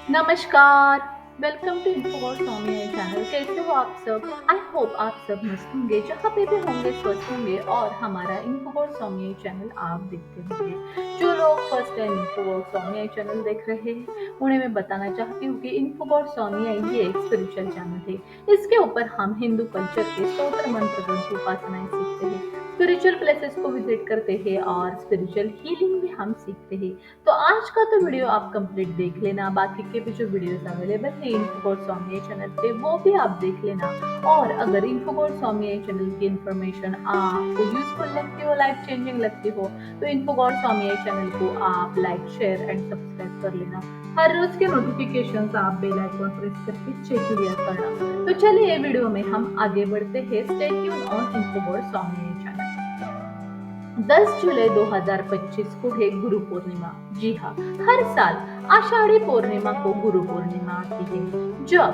नमस्कार। Welcome to Infowar Swami channel. कैसे हो आप सब? आई होप आप सब मस्त होंगे, जहाँ पे भी होंगे स्वस्थ होंगे और हमारा इन्फोवॉर स्वामी चैनल आप देखते होंगे। जो लोग फर्स्ट टाइम इन्फोवॉर स्वामी चैनल देख रहे हैं उन्हें मैं बताना चाहती हूँ कि इन्फोवॉर स्वामी ये एक स्पिरिचुअल चैनल है। इसके ऊपर हम हिंदू कल्चर के स्तोत्र मंत्र ग्रंथ उपासनाएं सीखते हैं, स्पिरिचुअल प्लेसेस को विजिट करते हैं और स्पिरिचुअल हीलिंग भी हम सीखते हैं। तो आज का तो वीडियो आप कंप्लीट देख लेना, बाकी के भी जो वीडियोस अवेलेबल है इन्फोकोड स्वामी चैनल पे वो भी आप देख लेना। और अगर इन्फोकोड स्वामी चैनल की इन्फॉर्मेशन आपको यूजफुल लगती हो, लाइफ चेंजिंग लगती हो, तो इन्फोकोड स्वामी चैनल को आप लाइक शेयर एंड सब्सक्राइब कर लेना। हर रोज के नोटिफिकेशंस आप बेल आइकॉन प्रेस करके चेक लिया करना। तो चलिए वीडियो में हम आगे बढ़ते हैं। Stay tune on Infocode Swami channel. 10 जुलाई 2025 को है गुरु पूर्णिमा। जी हाँ, हर साल आषाढ़ी पूर्णिमा को गुरु पूर्णिमा आती है। जब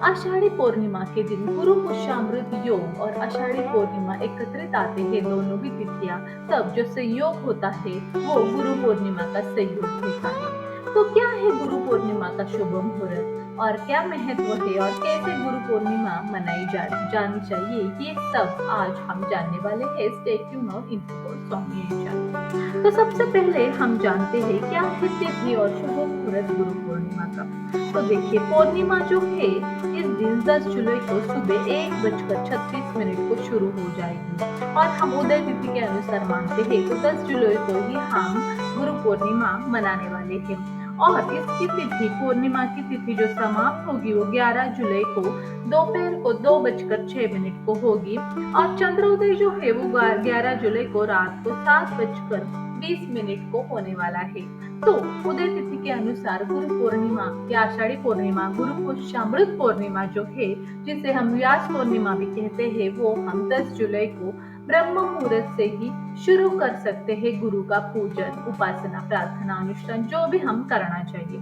आषाढ़ी पूर्णिमा के दिन गुरु पुष्यामृत योग और आषाढ़ी पूर्णिमा एकत्रित आते हैं, दोनों भी तिथियां, तब जो संयोग होता है वो गुरु पूर्णिमा का संयोग होता है। तो क्या है गुरु पूर्णिमा का शुभ मुहूर्त और क्या महत्व है और कैसे गुरु पूर्णिमा मनाई जानी चाहिए, ये सब आज हम जानने वाले हैं। Stay tune on Info Swami channel. तो सबसे पहले हम जानते हैं क्या है तिथि और शुभ मुहूर्त गुरु पूर्णिमा का। तो देखिए, पूर्णिमा जो है इस दिन 10 जुलाई को सुबह 1:36 को शुरू हो जाएगी और हम उदय तिथि के अनुसार मानते हैं, तो 10 जुलाई को ही हम गुरु पूर्णिमा मनाने वाले हैं। और इसकी तिथि, पूर्णिमा की तिथि जो समाप्त होगी वो 11 जुलाई को दोपहर को 2:06 को होगी और चंद्रोदय जो है वो 11 जुलाई को रात को 7:20 को होने वाला है। तो उदय तिथि के अनुसार गुरु पूर्णिमा या आषाढ़ी पूर्णिमा, गुरु पुष्यामृत पूर्णिमा जो है, जिसे हम व्यास पूर्णिमा भी कहते हैं, वो हम 10 जुलाई को ब्रह्म मुहूर्त से ही शुरू कर सकते हैं। गुरु का पूजन, उपासना, प्रार्थना, अनुष्ठान जो भी हम करना चाहिए।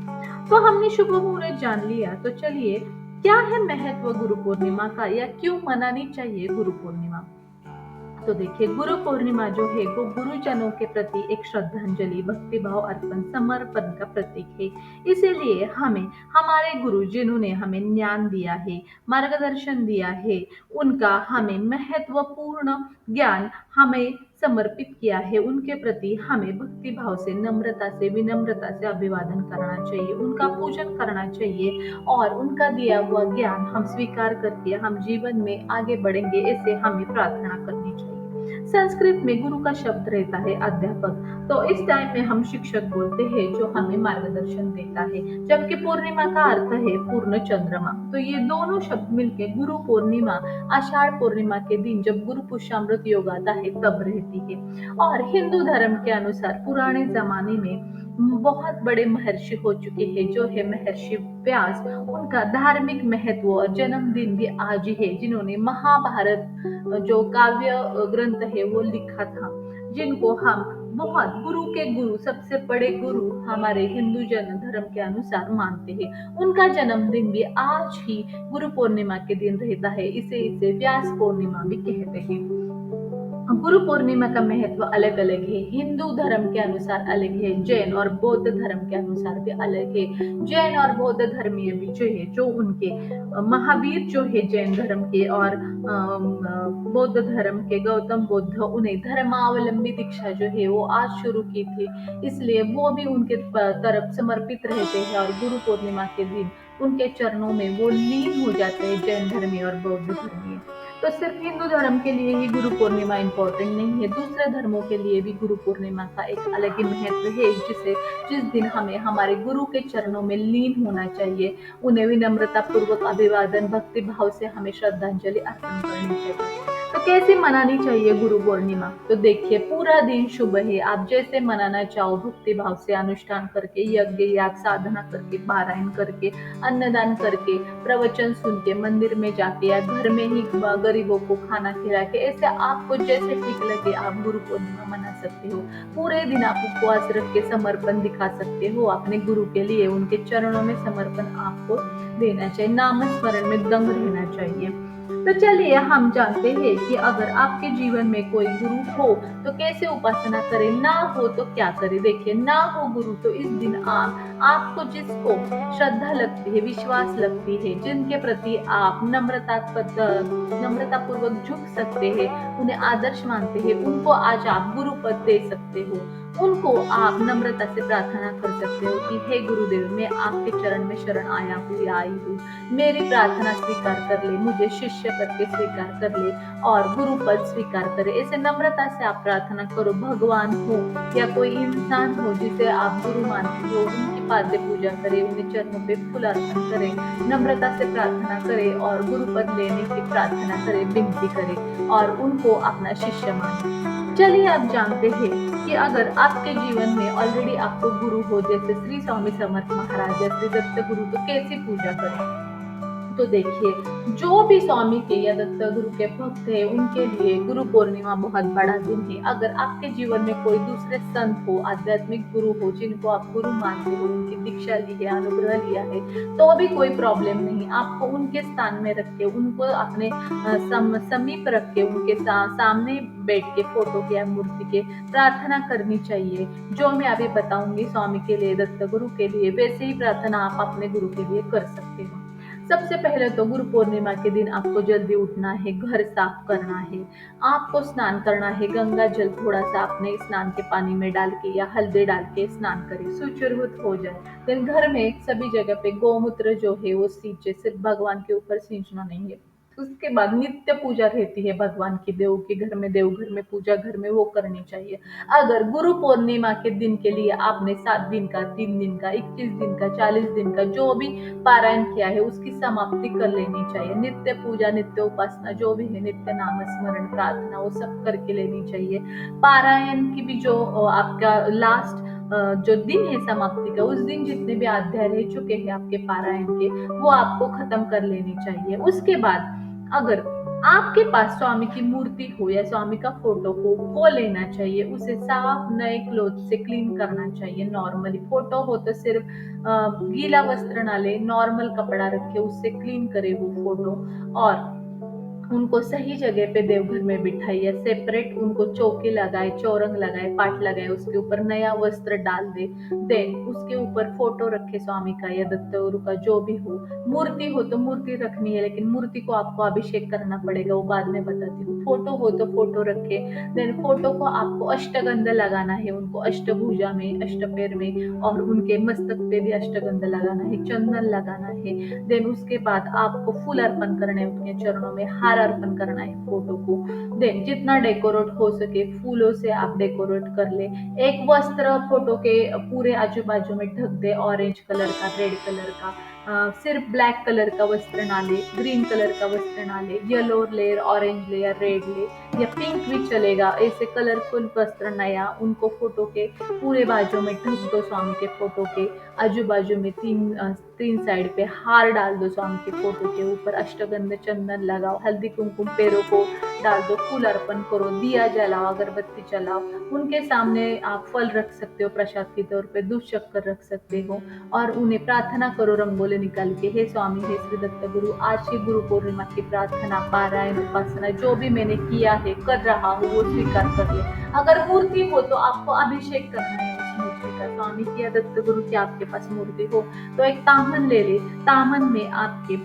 तो हमने शुभ मुहूर्त जान लिया, तो चलिए क्या है महत्व गुरु पूर्णिमा का या क्यों मनानी चाहिए गुरु पूर्णिमा। तो देखिए, गुरु पूर्णिमा जो है वो गुरुजनों के प्रति एक श्रद्धांजलि, भक्ति भाव, अर्पण, समर्पण का प्रतीक है। इसीलिए हमें हमारे गुरु जिन्होंने हमें ज्ञान दिया है, मार्गदर्शन दिया है, उनका हमें महत्वपूर्ण ज्ञान हमें समर्पित किया है, उनके प्रति हमें भक्ति भाव से, नम्रता से, विनम्रता से अभिवादन करना चाहिए, उनका पूजन करना चाहिए और उनका दिया हुआ ज्ञान हम स्वीकार करके हम जीवन में आगे बढ़ेंगे, ऐसे हमें प्रार्थना करनी चाहिए। संस्कृत में गुरु का शब्द रहता है अध्यापक, तो इस टाइम में हम शिक्षक बोलते हैं जो हमें मार्गदर्शन देता है, जबकि पूर्णिमा का अर्थ है पूर्ण चंद्रमा। तो ये दोनों शब्द मिलके गुरु पूर्णिमा, आषाढ़ पूर्णिमा के दिन जब गुरु पुष्यामृत योग आता है तब रहती है। और हिंदू धर्म के अनुसार पुराने जमाने में बहुत बड़े महर्षि हो चुके हैं, जो है महर्षि व्यास, उनका धार्मिक महत्व और जन्मदिन भी आज ही है, जिन्होंने महाभारत जो काव्य ग्रंथ है वो लिखा था, जिनको हम बहुत गुरु के गुरु, सबसे बड़े गुरु हमारे हिंदू जन धर्म के अनुसार मानते हैं। उनका जन्मदिन भी आज ही गुरु पूर्णिमा के दिन रहता है, इसे व्यास पूर्णिमा भी कहते हैं। गुरु पूर्णिमा का महत्व अलग अलग है, हिंदू धर्म के अनुसार अलग है, जैन और बौद्ध धर्म के अनुसार भी अलग है। जैन और बौद्ध धर्मीय भी जो है, जो उनके महावीर जो है जैन धर्म के और बौद्ध धर्म के गौतम बुद्ध, उन्हें धर्मावलंबी दीक्षा जो है वो आज शुरू की थी, इसलिए वो भी उनके तरफ समर्पित रहते हैं और गुरु पूर्णिमा के दिन उनके चरणों में वो लीन हो जाते हैं, जैन धर्मी और बौद्ध धर्मी। तो सिर्फ हिंदू धर्म के लिए ही गुरु पूर्णिमा इम्पोर्टेंट नहीं है, दूसरे धर्मों के लिए भी गुरु पूर्णिमा का एक अलग ही महत्व है, जिस दिन हमें हमारे गुरु के चरणों में लीन होना चाहिए, उन्हें विनम्रता पूर्वक अभिवादन, भक्ति भाव से हमें श्रद्धांजलि अर्पण करनी चाहिए। तो कैसे मनानी चाहिए गुरु पूर्णिमा? तो देखिए, पूरा दिन शुभ है, आप जैसे मनाना चाहो, भक्ति भाव से अनुष्ठान करके, यज्ञ याग साधना करके, पारायण करके, अन्नदान करके, प्रवचन सुन के, मंदिर में जाके या घर में ही गरीबों को खाना खिला के, ऐसे आपको जैसे ठीक लगे आप गुरु पूर्णिमा मना सकते हो। पूरे दिन आप उपवास रख के समर्पण दिखा सकते हो अपने गुरु के लिए, उनके चरणों में समर्पण आपको देना चाहिए, नाम स्मरण में दंग रहना चाहिए। तो चलिए हम जानते हैं कि अगर आपके जीवन में कोई गुरु हो तो कैसे उपासना करें, ना हो तो क्या करें। देखिए, ना हो गुरु तो इस दिन आप आपको जिसको श्रद्धा लगती है, विश्वास लगती है, जिनके प्रति आप नम्रता पूर्वक झुक सकते हैं, उन्हें आदर्श मानते हैं, उनको आज आप गुरु पद दे सकते हो। उनको आप नम्रता से प्रार्थना कर सकते हो कि हे गुरुदेव, मैं आपके चरण में शरण आया हूँ या आई हूँ, मेरी प्रार्थना स्वीकार कर ले, मुझे शिष्य करके स्वीकार कर ले और गुरु पद स्वीकार करे। ऐसे नम्रता से आप प्रार्थना करो। भगवान हो या कोई इंसान हो जिसे आप गुरु मानते हो, उनकी पाद्य पूजा करें, उन्हें चरणों पे फूल अर्पण करें, नम्रता से प्रार्थना करें और गुरु पद लेने की प्रार्थना करें, विनती करें और उनको अपना शिष्य माने। चलिए अब जानते हैं कि अगर आपके जीवन में ऑलरेडी आपको गुरु हो, जैसे श्री स्वामी समर्थ महाराज या श्री दत्त गुरु, तो कैसे पूजा करें। तो देखिए, जो भी स्वामी के या दत्त गुरु के भक्त है, उनके लिए गुरु पूर्णिमा बहुत बड़ा दिन है। अगर आपके जीवन में कोई दूसरे संत हो, आध्यात्मिक गुरु हो, जिनको आप गुरु मानते हो, उनकी दीक्षा ली है, अनुग्रह लिया है, तो भी कोई प्रॉब्लम नहीं। आपको उनके स्थान में रख के, उनको अपने समीप रख के, उनके सामने बैठ के, फोटो के या मूर्ति के प्रार्थना करनी चाहिए। जो मैं अभी बताऊंगी स्वामी के लिए, दत्त गुरु के लिए, वैसे ही प्रार्थना आप अपने गुरु के लिए कर सकते हो। सबसे पहले तो गुरु पूर्णिमा के दिन आपको जल्दी उठना है, घर साफ करना है, आपको स्नान करना है। गंगा जल थोड़ा सा अपने स्नान के पानी में डाल के या हल्दी डाल के स्नान करें, शुचिर्भूत हो जाए। फिर घर में सभी जगह पे गौमूत्र जो है वो सींचे, सिर्फ भगवान के ऊपर सींचना नहीं है। उसके बाद नित्य पूजा रहती है भगवान की, देव के घर में, देवघर में पूजा घर में वो करनी चाहिए। अगर गुरु पूर्णिमा के दिन के लिए आपने 7 दिन का, 3 दिन का, 21 दिन का, 40 दिन का जो भी पारायण किया है, उसकी समाप्ति कर लेनी चाहिए। नित्य पूजा, नित्य उपासना जो भी है, नित्य नाम स्मरण, प्रार्थना, वो सब करके लेनी चाहिए। पारायण की भी जो आपका लास्ट जो दिन है समाप्ति का, उस दिन जितने भी अध्याय रह चुके हैं आपके पारायण के, वो आपको खत्म कर लेनी चाहिए। उसके बाद अगर आपके पास स्वामी की मूर्ति हो या स्वामी का फोटो हो, वो लेना चाहिए। उसे साफ नए क्लोथ से क्लीन करना चाहिए। नॉर्मली फोटो हो तो सिर्फ गीला वस्त्र ना ले, नॉर्मल कपड़ा रखे, उससे क्लीन करे वो फोटो और उनको सही जगह पे देवघर में बिठाइए। सेपरेट उनको चौकी लगाए, चौरंग लगाए, पाट लगाए, उसके ऊपर नया वस्त्र डाल दे। देन उसके ऊपर फोटो रखे स्वामी का या दत्त गुरु का, जो भी हो। मूर्ति हो तो मूर्ति रखनी है, लेकिन मूर्ति को आपको अभिषेक करना पड़ेगा, वो बाद में बताती हूँ। फोटो हो तो फोटो रखे। देन फोटो को आपको अष्टगंध लगाना है, उनको अष्टभुजा में, अष्टपैर में और उनके मस्तक पे भी अष्टगंध लगाना है, चंदन लगाना है। देन उसके बाद आपको फूल अर्पण करने हैं, उनके चरणों में हार अर्पण करना है फोटो को। देन जितना डेकोरेट हो सके फूलों से आप डेकोरेट कर ले। एक वस्त्र फोटो के पूरे आजू बाजू में ढक दे, ऑरेंज कलर का, रेड कलर का। सिर्फ ब्लैक कलर का वस्त्र ना ले, ग्रीन कलर का वस्त्र ना ले, येलो ले, ऑरेंज ले या रेड ले या पिंक भी चलेगा। ऐसे कलरफुल वस्त्र नया उनको फोटो के पूरे बाजू में ढक दो। स्वामी के फोटो के आजू बाजू में तीन साइड पे हार डाल दो। स्वामी के फोटो के ऊपर अष्टगंध चंदन लगाओ, हल्दी कुमकुम पैरों को डाल दो, फूल अर्पण करो, दिया जलाओ, अगरबत्ती जलाओ। उनके सामने आप फल रख सकते हो प्रसाद के तौर पे, दूध शक्कर रख सकते हो और उन्हें प्रार्थना करो रंगोली निकाल के, हे स्वामी, हे श्री दत्त गुरु, आज की गुरु पूर्णिमा की प्रार्थना, पारायण, उपासना जो भी मैंने किया है, कर रहा हूँ, वो स्वीकार कर ले। अगर मूर्ति हो तो आपको अभिषेक करना है उस मूर्ति का। स्वामी की या दत्त गुरु की आपके पास मूर्ति हो तो एक तामन ले ले। तामन में आपके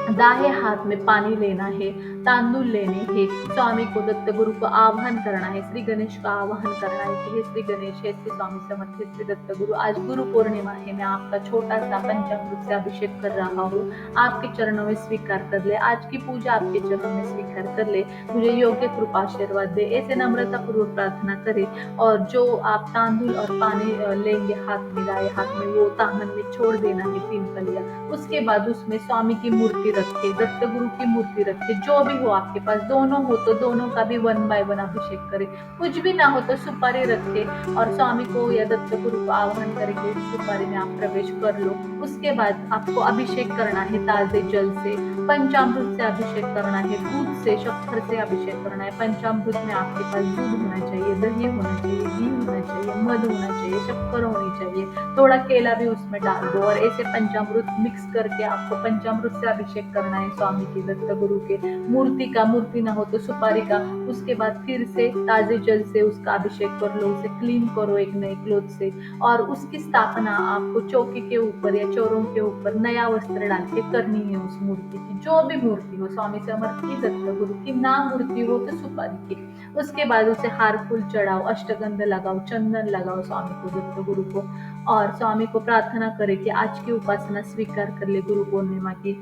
दाएं हाथ में पानी लेना है, तांदुल लेने हैं। स्वामी को, दत्त गुरु को आह्वान करना है, श्री गणेश का आह्वान करना है कि हे श्री गणेश, हे श्री स्वामी समर्थ, हे श्री दत्त गुरु, आज गुरु पूर्णिमा है, मैं आपका छोटा सा पंचामृत से अभिषेक कर रहा हूँ, आपके चरणों में स्वीकार कर ले। आज की पूजा आपके चरणों में स्वीकार कर ले, मुझे योग्य कृपा आशीर्वाद दे। ऐसे नम्रता पूर्वक प्रार्थना करे और जो आप तांदुल और पानी लेंगे हाथ में, दाएं हाथ में, वो तामन में छोड़ देना है 3 कलियां। उसके बाद उसमें स्वामी की मूर्ति रखे, दत्त गुरु की मूर्ति रखे, जो भी हो आपके पास। दोनों हो तो दोनों का भी 1 बाय 1 अभिषेक करे। कुछ भी ना हो तो सुपारी रखे और स्वामी को या दत्त गुरु को आह्वान करके उस सुपारी में आप प्रवेश कर लो। उसके बाद आपको अभिषेक करना है ताजे जल से, पंचामृत से अभिषेक करना है, दूध से, शक्कर से अभिषेक करना है। पंचामृत में आपके पास दूध होना चाहिए, दही होना चाहिए, घी होना चाहिए, मध होना चाहिए, शक्कर होनी चाहिए, थोड़ा केला भी उसमें डाल दो और ऐसे पंचामृत मिक्स करके आपको पंचामृत से अभिषेक करना है स्वामी की दत्त गुरु के मूर्ति का। मूर्ति ना हो तो सुपारी का। उसके बाद फिर से ताजे जल से उसका अभिषेक कर लो, उसे क्लीन करो एक नए क्लोथ से, और उसकी स्थापना आपको चौकी के ऊपर या चौरों के ऊपर नया वस्त्र डाल के करनी है उस मूर्ति की। जो भी मूर्ति हो, स्वामी समर्थ की, दत्त गुरु की, ना मूर्ति हो तो सुपारी की। उसके बाद उसे हार फूल चढ़ाओ, अष्टगंध लगाओ, चंदन लगाओ स्वामी को, दत्त गुरु को, और स्वामी को प्रार्थना करें कि आज की उपासना स्वीकार कर ले गुरु पूर्णिमा की।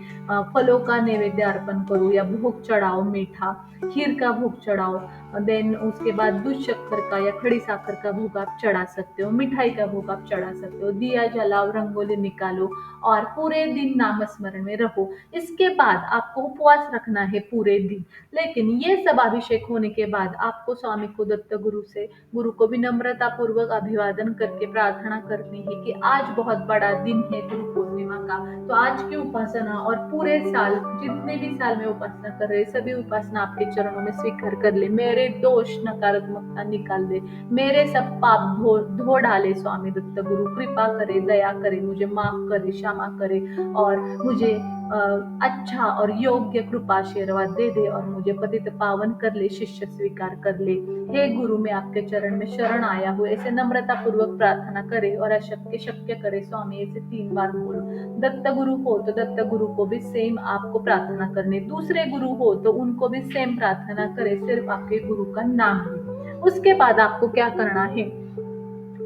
फलों का नैवेद्य अर्पण करो या भोग चढ़ाओ, मीठा खीर का भोग चढ़ाओ। देन उसके बाद दूध शक्कर का या खड़ी साकर का भोग आप चढ़ा सकते हो, मिठाई का भोग आप चढ़ा सकते हो, दिया जलाओ, रंगोली निकालो और पूरे दिन नामस्मरण में रहो। इसके बाद आपको उपवास रखना है पूरे दिन। लेकिन ये सब अभिषेक होने के बाद आपको स्वामी को, दत्त गुरु से, गुरु को विनम्रता पूर्वक अभिवादन करके प्रार्थना करनी है कि आज बहुत बड़ा दिन है गुरु पूर्णिमा का, तो आज की उपासना और पूरे साल जितने भी साल में उपासना कर रहे सभी उपासना आपके चरणों में स्वीकार कर ले। मेरे दोष नकारात्मकता निकाल दे, मेरे सब पाप धो धो डाले स्वामी दत्त गुरु, कृपा करे, दया करे, मुझे माफ करे, क्षमा करे और मुझे अच्छा और योग्य कृपा आशीर्वाद दे दे और मुझे पतित पावन कर ले, शिष्य स्वीकार कर ले। हे गुरु, मैं आपके चरण में शरण आया हूँ, ऐसे नम्रता पूर्वक प्रार्थना करे और अशक्य शक्य करे स्वामी, ऐसे 3 बार बोलो। दत्त गुरु हो तो दत्त गुरु को भी सेम आपको प्रार्थना करनी, दूसरे गुरु हो तो उनको भी सेम प्रार्थना करे, सिर्फ आपके गुरु का नाम ले। उसके बाद आपको क्या करना है,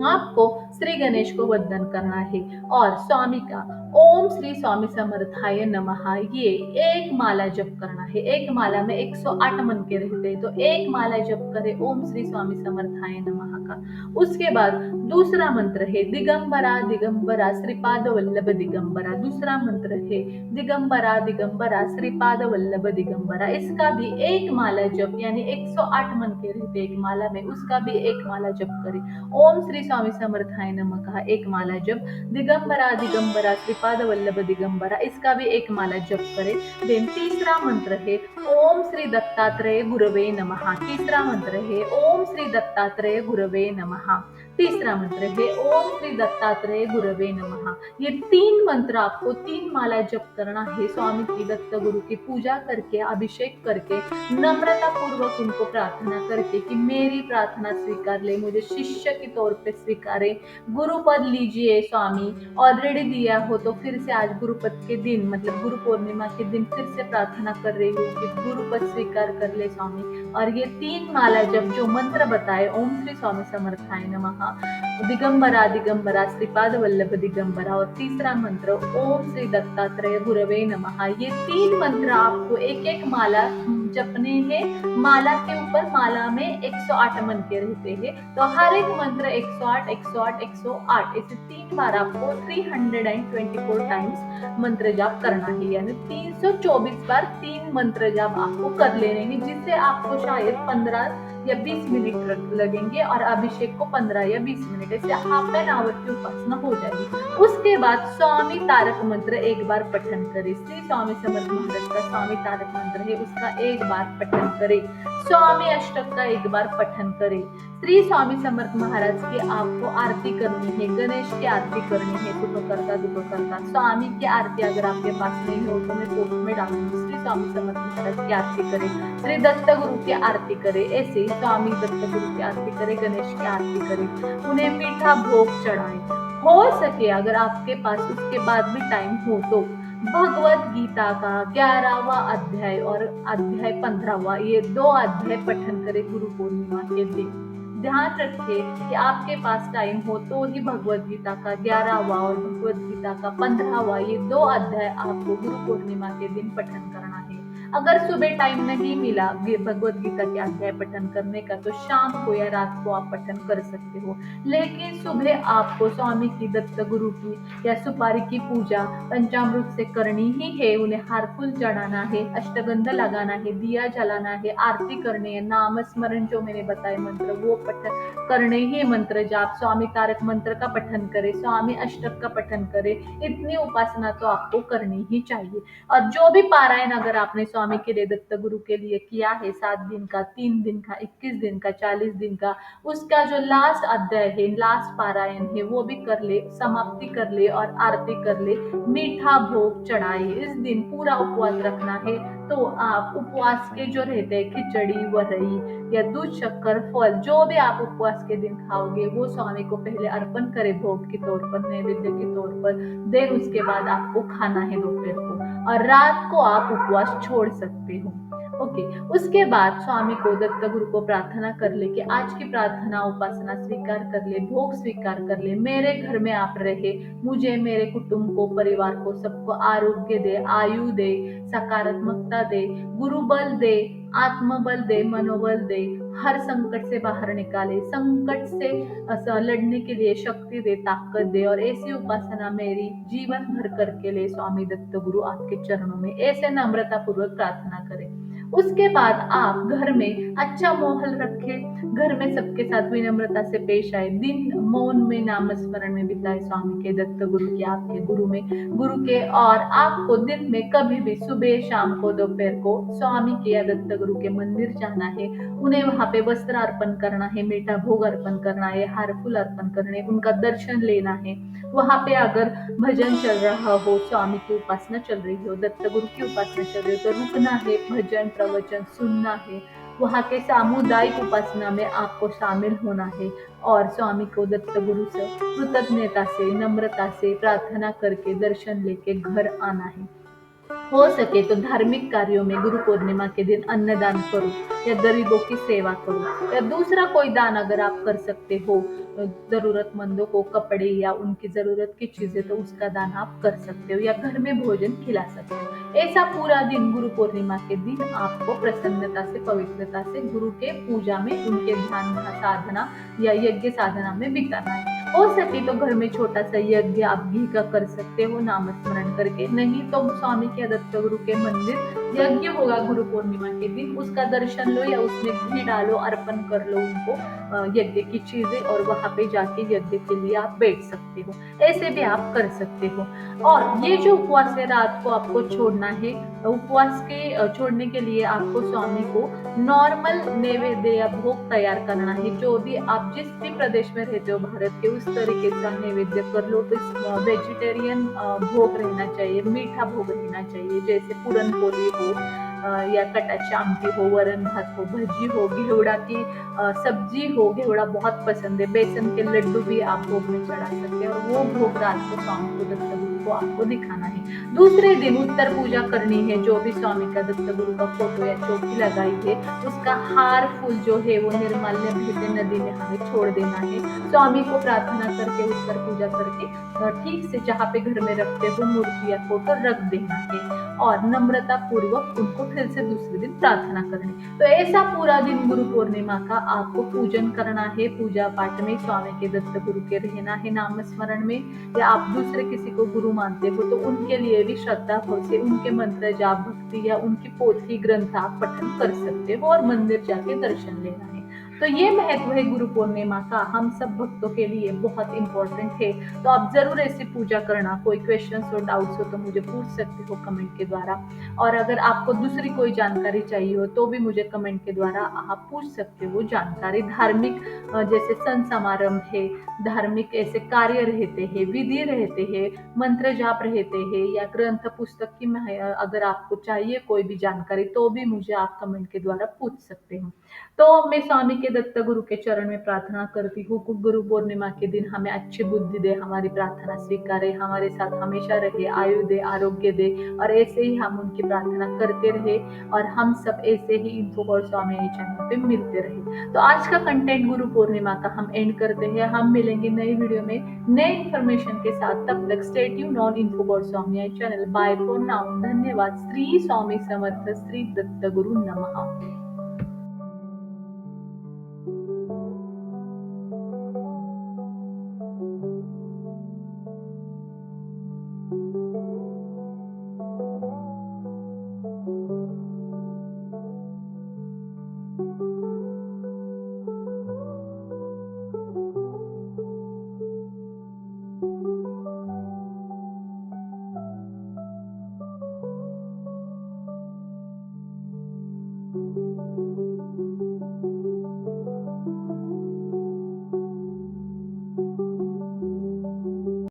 आपको श्री गणेश को वंदन करना है और स्वामी का ओम श्री स्वामी समर्थाय नमः ये एक माला जप करना है। एक माला में 108 मन के रहते हैं, तो एक माला जप करे ओम श्री स्वामी समर्थाय नमः का। उसके बाद दूसरा मंत्र है दिगंबरा दिगंबरा श्रीपाद वल्लभ दिगंबरा। दूसरा मंत्र है दिगंबरा दिगंबरा श्रीपाद वल्लभ दिगंबरा। इसका भी एक माला जप, यानी 108 मन के रहते एक माला में, उसका भी एक माला जप करे। ओम श्री स्वामी समर्थाय नमः का एक माला जप, दिगंबरा दिगंबरा श्रीपाद वल्लभ दिगंबरा, इसका भी एक माला जप करे। देन तीसरा मंत्र है ओम श्री दत्तात्रेय गुरवे नमः। तीसरा मंत्र है ओम श्री दत्तात्रेय गुरवे नमः। तीसरा मंत्र है ओम श्री दत्तात्रेय गुरवे नमः। ये 3 मंत्र आपको 3 माला जप करना है स्वामी की, दत्त गुरु की पूजा करके, अभिषेक करके, नम्रता पूर्वक उनको प्रार्थना करके कि मेरी प्रार्थना स्वीकार ले, मुझे शिष्य के तौर पे स्वीकारे, गुरुपद लीजिए स्वामी। ऑलरेडी दिया हो तो फिर से आज गुरुपद के दिन, मतलब गुरु पूर्णिमा के दिन फिर से प्रार्थना कर रही हूँ कि गुरुपद स्वीकार कर ले स्वामी। और ये 3 माला जब जो मंत्र बताए, ओम श्री स्वामी समर्थाय नमः, दिगंबरा दिगंबरा श्रीपाद वल्लभ दिगंबरा, और तीसरा मंत्र ओम श्री दत्तात्रेय गुरवे नमः, ये 3 मंत्र आपको एक एक माला जपने हैं। माला के ऊपर, माला में 108 मन के रहते हैं, तो हर एक मंत्र 108 108 108 ऐसे 3 बार आपको 324 टाइम्स मंत्र जाप करना है, यानी 324 बार 3 मंत्र जाप आपको कर लेने हैं, जिससे आपको शायद 15 या 20 मिनट लगेंगे और अभिषेक को 15 या 20 मिनट, ऐसे हाफ एन आवर की उपासना हो जाएगी। उसके बाद स्वामी तारक मंत्र एक बार पठन करें। श्री स्वामी समर्थ महाराज का स्वामी तारक मंत्र है, उसका एक बार पठन करें। स्वामी अष्टक का एक बार पठन करें। श्री स्वामी समर्थ महाराज की आपको आरती करनी है, गणेश की आरती करनी है, सुखकर्ता दुखकर्ता। स्वामी की आरती अगर आपके पास नहीं हो तो मैं पोस्ट में डालूंगी। श्री स्वामी समर्थ महाराज की आरती करें, श्री दत्त गुरु की आरती करें, ऐसे स्वामी दत्त गुरु की आरती करें, गणेश की आरती करें, उन्हें मीठा भोग चढ़ाएं। हो सके अगर आपके पास उसके बाद भी टाइम हो तो भगवत गीता का 11वां अध्याय और अध्याय 15वां, ये 2 अध्याय पठन करें गुरु पूर्णिमा के दिन। ध्यान रखें कि आपके पास टाइम हो तो ही भगवत गीता का 11वां और भगवत गीता का 15वां, ये 2 अध्याय आपको गुरु पूर्णिमा के दिन पठन करना है। अगर सुबह टाइम नहीं मिला भगवत गीता के अध्याय पठन करने का, तो शाम को या रात को आप पठन कर सकते हो, लेकिन सुबह आपको स्वामी की, दत्त गुरु की या सुपारी की पूजा पंचामृत से करनी ही है। उन्हें हार फूल चढ़ाना है, अष्टगंध लगाना है, दिया जलाना है, आरती करनी है, नाम स्मरण जो मैंने बताए मंत्र वो पठन करने ही, मंत्र जाप, स्वामी तारक मंत्र का पठन करे, स्वामी अष्टक का पठन करे। इतनी उपासना तो आपको करनी ही चाहिए। और जो भी पारायण अगर आपने स्वामी के लिए, दत्त गुरु के लिए किया है 7 दिन का, 3 दिन का, 21 दिन का, 40 दिन का, उसका जो लास्ट अध्याय है, लास्ट पारायण है, वो भी कर ले, समाप्ति कर ले और आरती कर ले, मीठा भोग चढ़ाए। इस दिन पूरा उपवास रखना है, तो आप उपवास के जो रहते हैं खिचड़ी, वरई या दूध, शक्कर, फल, जो भी आप उपवास के दिन खाओगे वो स्वामी को पहले अर्पण करें भोग के तौर पर, नैवेद्य के तौर पर। देन उसके बाद आपको खाना है दोपहर को, और रात को आप उपवास छोड़ सकते हो। ओके, उसके बाद स्वामी को, दत्त गुरु को प्रार्थना कर ले कि आज की प्रार्थना उपासना स्वीकार कर ले, भोग स्वीकार कर ले, मेरे घर में आप रहे, मुझे, मेरे कुटुंब को, परिवार को, सबको आरोग्य दे, आयु दे, सकारात्मकता दे, गुरु बल दे, आत्मबल दे, मनोबल दे, हर संकट से बाहर निकाले, संकट से लड़ने के लिए शक्ति दे, ताकत दे, और ऐसी उपासना मेरी जीवन भर करके ले स्वामी दत्त गुरु आपके चरणों में, ऐसे नम्रता पूर्वक प्रार्थना करें। उसके बाद आप घर में अच्छा माहौल रखें, घर में सबके साथ विनम्रता से पेश आए, दिन मौन में नाम स्मरण में बिताए स्वामी के, दत्त गुरु के, आपके गुरु के, और आपको दिन में कभी भी सुबह, शाम को, दोपहर को स्वामी के या दत्त गुरु के मंदिर जाना है, उन्हें वहां पे वस्त्र अर्पण करना है, मीठा भोग अर्पण करना है, हार फूल अर्पण करने, उनका दर्शन लेना है। वहां पे अगर भजन चल रहा हो, स्वामी की उपासना चल रही हो, दत्त गुरु की उपासना चल रही हो, तो रुकना है, भजन प्रवचन सुनना है, वहां के सामुदायिक उपासना में आपको शामिल होना है, और स्वामी को, दत्त गुरु से कृतज्ञता से, नम्रता से प्रार्थना करके दर्शन लेके घर आना है। हो सके तो धार्मिक कार्यों में गुरु पूर्णिमा के दिन अन्नदान करो, या गरीबों की सेवा करो, या दूसरा कोई दान अगर आप कर सकते हो, जरूरतमंदों को कपड़े या उनकी जरूरत की चीजें, तो उसका दान आप कर सकते हो, या घर में भोजन खिला सकते हो। ऐसा पूरा दिन गुरु पूर्णिमा के दिन आपको प्रसन्नता से, पवित्रता से गुरु के पूजा में, उनके ध्यान साधना या यज्ञ साधना में बिताना है। हो सके तो घर में छोटा सा यज्ञ आप घी का कर सकते हो नाम स्मरण करके, नहीं तो स्वामी के, दत्त गुरु के मंदिर यज्ञ होगा गुरु पूर्णिमा के दिन, उसका दर्शन लो या उसमें घी डालो, अर्पण कर लो उनको यज्ञ की चीजें, और वहां पे जाके यज्ञ के लिए आप बैठ सकते हो, ऐसे भी आप कर सकते हो। और ये जो उपवास है, रात को आपको छोड़ना है, उपवास के छोड़ने के लिए आपको स्वामी को नॉर्मल नैवेद्य या भोग तैयार करना है, जो भी आप जिस भी प्रदेश में रहते हो भारत के, उस तरीके से नैवेद्य कर लो। तो वेजिटेरियन भोग रहना चाहिए, मीठा भोग रहना चाहिए, जैसे पूरन पोली हो, या कटाची आमटी हो, वरण भात हो, भजी हो, घेवड़ा की सब्जी हो, घेवड़ा बहुत पसंद है, बेसन के लड्डू भी आप भोग में चढ़ा सकते हैं, और वो भोग रात को स्वामी को, दत्त गुरु को आपको दिखाना है। दूसरे दिन उत्तर पूजा करनी है, जो भी स्वामी का, दत्त गुरु का फोटो या चौकी लगाई है, उसका हार फूल जो है वो निर्माल्य बहते नदी में हमें छोड़ देना है। स्वामी को प्रार्थना करके, उत्तर पूजा करके, ठीक से जहाँ पे घर में रखते हो मूर्ति या फोटो रख देना है, और नम्रता पूर्वक उनको फिर से दूसरे दिन प्रार्थना करनी। तो ऐसा पूरा दिन गुरु पूर्णिमा का आपको पूजन करना है, पूजा पाठ में स्वामी के, दत्त गुरु के रहना है नाम स्मरण में, या आप दूसरे किसी को गुरु मानते हो तो उनके लिए भी श्रद्धा भाव से उनके मंत्र जाप, भक्ति या उनकी पोथी ग्रंथ आप पठन कर सकते हो, और मंदिर जाके दर्शन लेना है। तो ये महत्व है गुरु पूर्णिमा का, हम सब भक्तों के लिए बहुत इंपॉर्टेंट है। तो आप जरूर ऐसी पूजा करना। कोई क्वेश्चन और डाउट्स हो तो मुझे पूछ सकते हो कमेंट के द्वारा, और अगर आपको दूसरी कोई जानकारी चाहिए हो तो भी मुझे कमेंट के द्वारा आप पूछ सकते हो जानकारी। धार्मिक जैसे सन समारंभ है, धार्मिक ऐसे कार्य रहते हैं, विधि रहते हैं, मंत्र जाप रहते हैं, या ग्रंथ पुस्तक की अगर आपको चाहिए कोई भी जानकारी, तो भी मुझे आप कमेंट के द्वारा पूछ सकते हो। तो मैं स्वामी के, दत्त गुरु के चरण में प्रार्थना करती हूँ कि गुरु पूर्णिमा के दिन हमें अच्छी बुद्धि दे, हमारी प्रार्थना स्वीकारे, हमारे साथ हमेशा रहे, आयु दे, आरोग्य दे, और ऐसे ही हम उनकी प्रार्थना करते रहे, और हम सब ऐसे ही इन्फो स्वामी चैनल पे मिलते रहे। तो आज का कंटेंट गुरु पूर्णिमा का हम एंड करते हैं। हम मिलेंगे नई वीडियो में नए इन्फॉर्मेशन के साथ। तब तक stay tuned on Info Swami channel. Bye for now. धन्यवाद। श्री स्वामी समर्थ। श्री दत्त गुरु नमः।